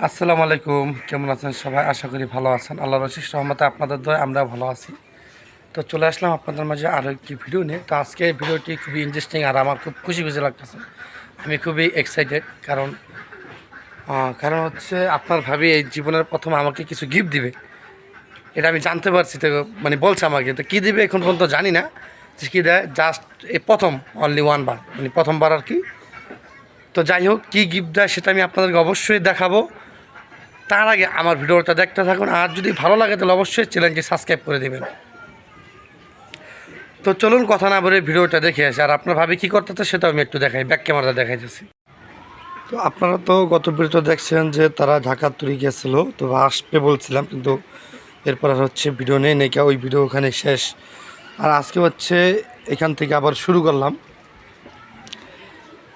আসসালামু আলাইকুম, কেমন আছেন সবাই? আশা করি ভালো আছেন। আল্লাহর অশেষ রহমতে আপনাদের দয়ায় আমরা ভালো আছি। তো চলে আসলাম আপনাদের মাঝে আরও একটি ভিডিও নিয়ে। তো আজকে এই ভিডিওটি খুবই ইন্টারেস্টিং আর আমার খুব খুশি লাগতেছে। আমি খুবই এক্সাইটেড, কারণ হচ্ছে আপনার ভাবি এই জীবনের প্রথম আমাকে কিছু গিফট দিবে, এটা আমি জানতে পারছি। তো মানে বলছে আমাকে, তো কী দিবে এখন পর্যন্ত জানি না যে কী দেয়। জাস্ট এই প্রথম, অনলি ওয়ান বার, মানে প্রথমবার আর কি। তো যাই হোক, কী গিফট দেয় সেটা আমি আপনাদেরকে অবশ্যই দেখাবো। তার আগে আমার ভিডিওটা দেখতে থাকুন, আর যদি ভালো লাগে তাহলে অবশ্যই চ্যানেলটি সাবস্ক্রাইব করে দেবেন। তো চলুন কথা না বলে ভিডিওটা দেখে আসি। আর আপনার ভাবি কী করতেছে সেটাও আমি একটু দেখাই, ব্যাক ক্যামেরা দেখাইতেছি। তো আপনারা তো গত ভিডিওতে দেখছেন যে তারা ঢাকা তুরি গেছিলো, তো আসবে বলছিলাম, কিন্তু এরপর আর হচ্ছে ভিডিও নেই নাকি, ওই ভিডিও ওখানে শেষ। আর আজকে হচ্ছে এখান থেকে আবার শুরু করলাম।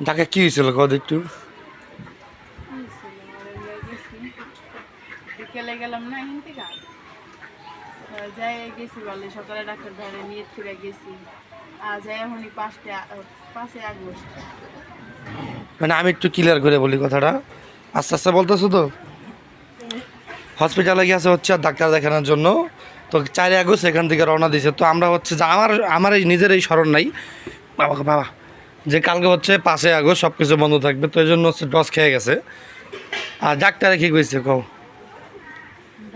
ঢাকা কী হয়েছিল কত একটু? বিকেলে গেলাম না এখান থেকে যাই গেছি বলে সকালে ডাক্তার ধরে নিয়ে ফিরে গেছি। যাই এখনই 5 আগস্ট। মানে আমি একটু ক্লিয়ার করে বলি কথাটা, আস্তে আস্তে বলতেছো। তো হসপিটালে গিয়েছে হচ্ছে ডাক্তার দেখানোর জন্য। তো 4 আগস্ট এখান থেকে রওনা দিয়েছে। তো আমরা হচ্ছে যে আমার এই নিজের এই স্মরণ নাই বাবা যে কালকে হচ্ছে 5 আগস্ট সব কিছু বন্ধ থাকবে, তো এই জন্য হচ্ছে ডস খেয়ে গেছে। আর ডাক্তারে কী কইছে কও?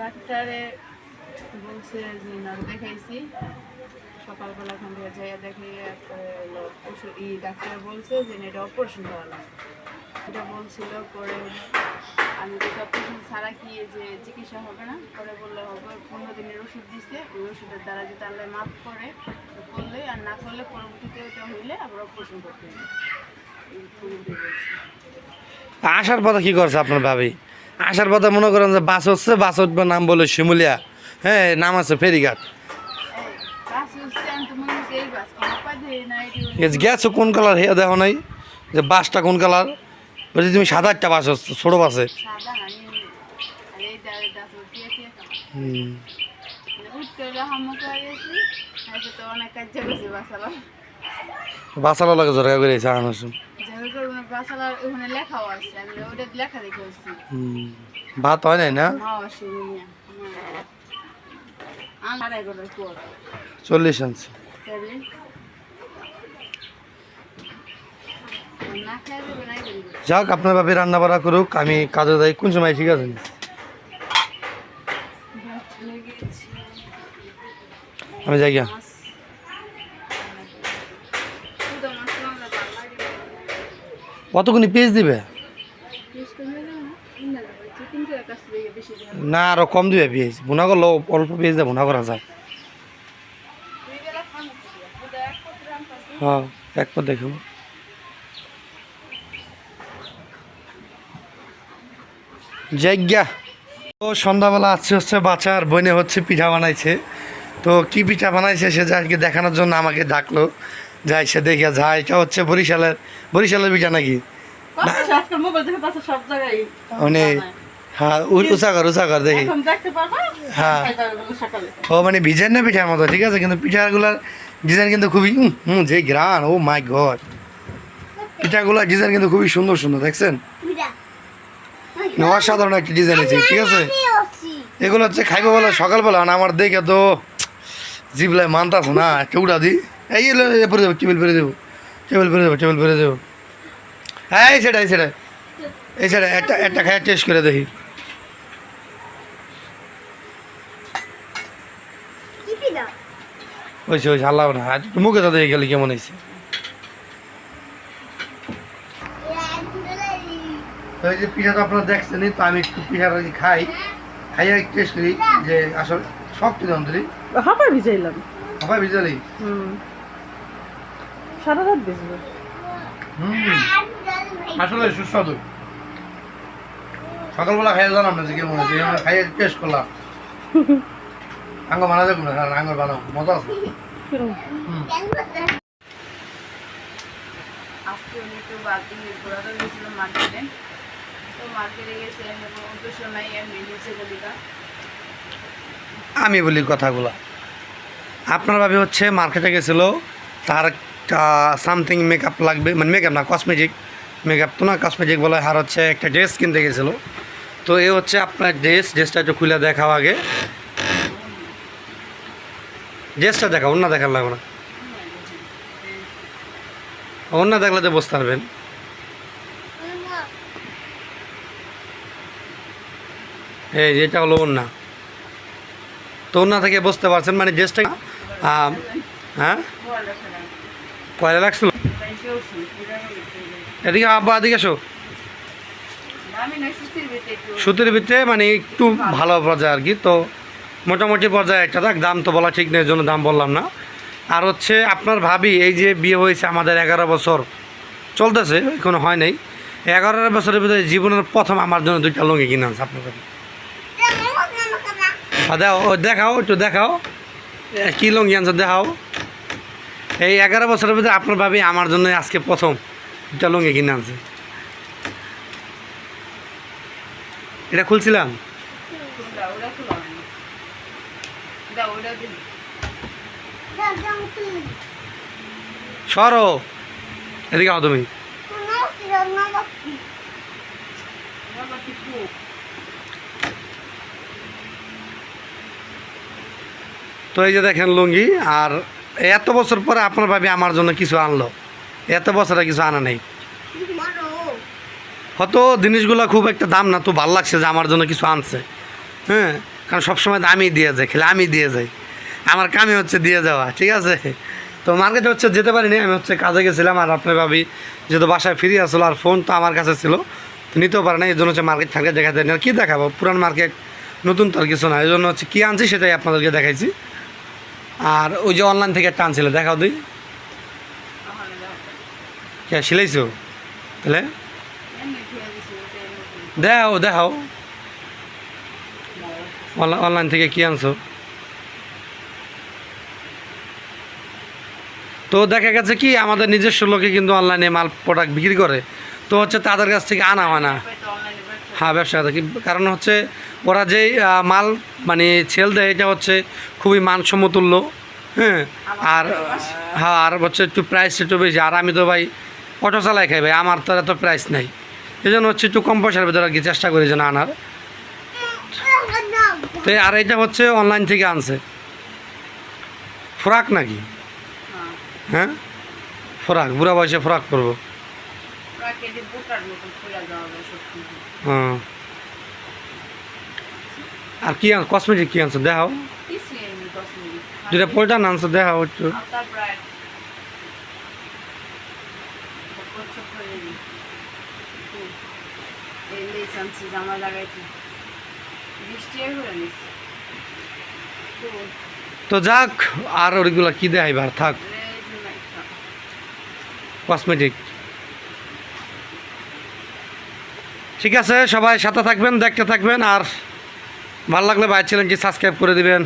ডাক্তারে বলছে যে নাক দেখাইছি সকালবেলা, এখান থেকে যাইয়া দেখে ওষুধ ডাক্তার বলছে যে এটা অপারেশন করা লাগবে। এটা বলছিল পরে আমি তো অপারেশন ছাড়া কি যে চিকিৎসা হবে না, পরে বললে হবে 15 দিনের ওষুধ দিচ্ছে। ওই ওষুধের দ্বারা যদি আল্লাহ মাফ করে করলে, আর না করলে পরবর্তীতে ওটা হইলে আবার অপারেশন করতে হবে। আসার পথে কী করছে আপনার ভাবি? আসার পথে মনে করেন যে বাস হচ্ছে, বাস উঠবে নাম বলে শিমুলিয়া, হ্যাঁ নাম আছে ফেরিঘাট। গেছো কোন কালার হে দেখো নাই যে বাসটা কোন কালার? বলছি তুমি সাদা একটা বাস হচ্ছে, ছোটো বাসে। বাসালো লাগে জোরকা করে আনার ভাত হয় নাই না? 40 আনছে। যাক, আপনার ভাবে রান্না বাড়া করুক, আমি কাজে যাই। কোন সময় ঠিক আছে? আমি যাই গিয়া। কতক্ষণ পেঁয়াজ দিবে? না আরো কম দিবে পেঁয়াজ। ভুনা করলো অল্প পেঁয়াজ দিয়ে ভুনা করা যায়। হ্যাঁ, একবার দেখো। জায়গা তো সন্ধ্যাবেলা হচ্ছে বাচ্চার বইনে হচ্ছে পিঠা বানাইছে। তো কি পিঠা বানাইছে সে আজকে দেখানোর জন্য আমাকে ডাকলো, যাই সে দেখে যায়। এটা হচ্ছে বরিশালের পিঠা নাকি? মানে হ্যাঁ, উঁচা কর দেখি। হ্যাঁ, ও মানে ভিজেন না পিঠার মতো, ঠিক আছে, কিন্তু পিঠাগুলার ডিজাইন কিন্তু খুবই যে গ্রান, ও মাই গড। পিঠাগুলার ডিজাইন কিন্তু খুবই সুন্দর সুন্দর, দেখছেন? অসাধারণ একটা ডিজাইন আছে, ঠিক আছে। এগুলো হচ্ছে খাইবো বলে সকালবেলা না, আমার দেখে তো জিবলাই মানতাছে না। কেউটা দি এই পরে দেবো, টেবিল ফেরে দেবো, টেবিল ফেরে দেবো। হ্যাঁ সেটাই একটা খাই টেস্ট করে দেখি। ওইছে হাল্লাও না, আজ মুখে তো দেখে গেলে কেমন হয়েছে। তো এই যে পিঠা তো আপনারা দেখছেনই, তো আমি একটু পিঠাটা খাইয়া টেস্ট করি যে আসলে শক্ত যন্ত্রী। হাঁপায় ভিজাইলাম। হাঁপায় ভিজালি? সারা রাত ভিজবে। আসলে সুস্বাদু। সকালবেলা খাইয়া জানাম না যে কেমন হয়েছে, খাইয়া টেস্ট করলাম। আঙ্গ বানা যাবো না, আঙ্গুর বানাবো, মজা আছে। আজকে উনি একটু বাড়তি ঘোরাতে গেছিলাম মার্কেটে। তো মার্কেটে গেছে উদ্দেশ্য নাই, এমনি নিচে গলিকা। আমি বলি কথাগুলো, আপনার ভাবে হচ্ছে মার্কেটে গেছিল, তার সামথিং মেকআপ লাগবে, মানে মেকআপ না, কসমেটিক। মেকআপ তো না, কসমেটিক বলে। আর হচ্ছে একটা ড্রেস কিনতে গেছিলো। তো এ হচ্ছে আপনার ড্রেসটা একটু খুলে দেখাও আগে। ড্রেসটা দেখাও, অন্য দেখার লাগবে না, অন্য দেখলে তো বুঝতে পারবেন। এই যেটা হলো ওন্না, তো ওন্না থেকে বুঝতে পারছেন মানে ড্রেসটা হ্যাঁ পয়লা লাগছিল। এদিকে আব্বা এদিকে এসো। সুতির ভিতরে মানে একটু ভালো পর্যায়ে আর কি, তো মোটামুটি পর্যায়ে একটা থাক, দাম তো বলা ঠিক নেই, এর জন্য দাম বললাম না। আর হচ্ছে আপনার ভাবি এই যে বিয়ে হয়েছে আমাদের 11 বছর চলতেছে, এখনো হয় নাই, 11 বছরের ভিতরে জীবনের প্রথম আমার জন্য 2টা লুঙ্গি কিনে আনছে আপনার ভাবি। দাও ও দেখাও, একটু দেখাও কী লুঙ্গি আনছে দেখাও। এই 11 বছরের ভিতরে আপনার ভাবি আমার জন্য আজকে প্রথম 2টা লুঙ্গি কিনে আনছে। এটা খুলছিলাম, সরো এদিকে আও তুমি। তো এই যে দেখেন লুঙ্গি, আর এত বছর পরে আপনার ভাবি আমার জন্য কিছু আনলো, এত বছরে কিছু আনা নেই। হয়তো জিনিসগুলো খুব একটা দাম না, তো ভালো লাগছে যে আমার জন্য কিছু আনছে। হ্যাঁ, কারণ সবসময় তো আমি দিয়ে যাই, খেলে আমি দিয়ে যাই, আমার কামই হচ্ছে দিয়ে যাওয়া, ঠিক আছে। তো মার্কেটে হচ্ছে যেতে পারিনি, আমি হচ্ছে কাজে গেছিলাম, আর আপনার ভাবি যেহেতু বাসায় ফিরে আসলো, আর ফোন তো আমার কাছে ছিল, তো নিতেও পারে না, এই জন্য হচ্ছে মার্কেট থাকে দেখাতে না, কী দেখাবো, পুরান মার্কেট, নতুন তো আর কিছু না, এই জন্য হচ্ছে কী আনছি সেটাই আপনাদেরকে দেখাইছি। আর ওই যে অনলাইন থেকে একটা আনছিল, দেখাও তুই, কে সিলাইছো তাহলে, দেখাও দেখাও অনলাইন থেকে কী আনছো। তো দেখা গেছে কি আমাদের নিজস্ব লোকে কিন্তু অনলাইনে মাল প্রোডাক্ট বিক্রি করে, তো হচ্ছে তাদের কাছ থেকে আনা হয় না। হ্যাঁ, ব্যবসা কি কারণ হচ্ছে ওরা যেই মাল মানে সেল দেয় এটা হচ্ছে খুবই মানসম্মতুল্য। হ্যাঁ, আর হ্যাঁ, আর হচ্ছে একটু প্রাইস একটু বেশি, আর আমি তো ভাই অটো চালাই খাই ভাই, আমার তো এত প্রাইস নাই, এই জন্য হচ্ছে একটু কম পয়সার ভিতরে আর কি চেষ্টা করি যেন আনার। তো আর এটা হচ্ছে অনলাইন থেকে আনছে, ফ্রক নাকি? হ্যাঁ, ফ্রক, বুড়া বয়সে ফ্রক করবো। হ্যাঁ, আর কি কসমেটিক কি আনছো দেখাও, 2টা পোল্টান আনছো দেখাও একটু। তো যাক, আর ওইগুলো কি দেখাইবার থাক, কসমেটিক। ঠিক আছে, সবাই সাথে থাকবেন, দেখতে থাকবেন, আর ভালো লাগলে ভাই চ্যানেলটি সাবস্ক্রাইব করে দিবেন।